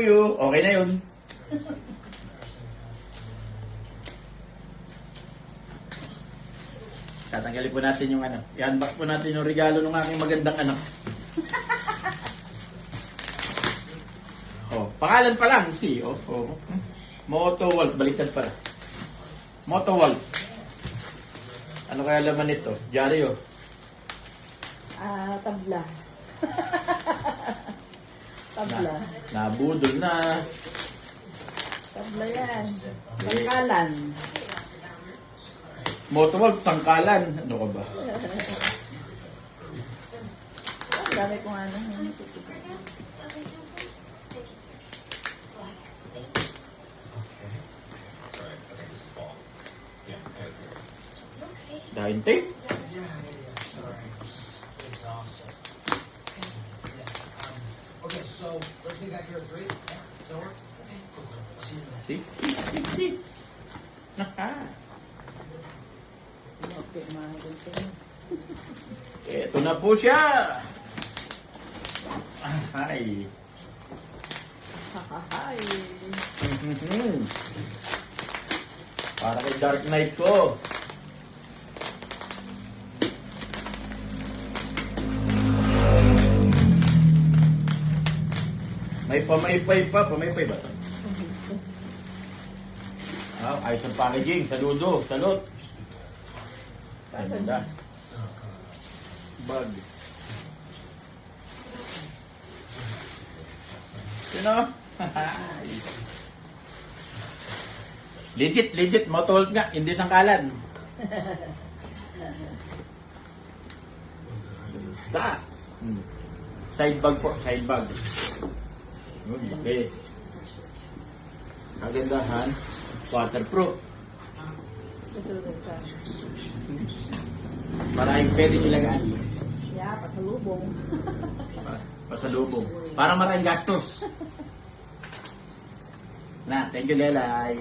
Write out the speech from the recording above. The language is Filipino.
you. Okay na yun. Tatanggalin po natin yung ano. I-unbox po natin yung regalo ng aking magandang anak. Oh, pangalan pa lang. Si, oh. Moto Wolf. Baliktad pala. Moto Wolf. Ano kaya laman nito? Diaryo. Tabla. Tabla. Nabudol na. Tabla yan. Pangkalan. Moto Wolf, sangkalan. Ano ka ba? Ang dami kong ano. Dahil tape. Okay, so let's be back here at 3. Does that work? See? Okay, mga ganito. Ito na po siya. Hi. Hahahay. Para kay Dark Knight ko. May pamaypay pa. Pamaypay ba ito? Ayos ang packaging. Saludo. Salot. Ganda. Bag. Sino? Legit. Motol nga. Hindi sangkalan. Da. Side bag po. Side bag. Okay. Kagandahan. Waterproof. Ito rin sa... Maraming pwede ilagaan. Yeah, pasalubong. Pasalubong. Para maraming gastos. Na, thank you, Lelay.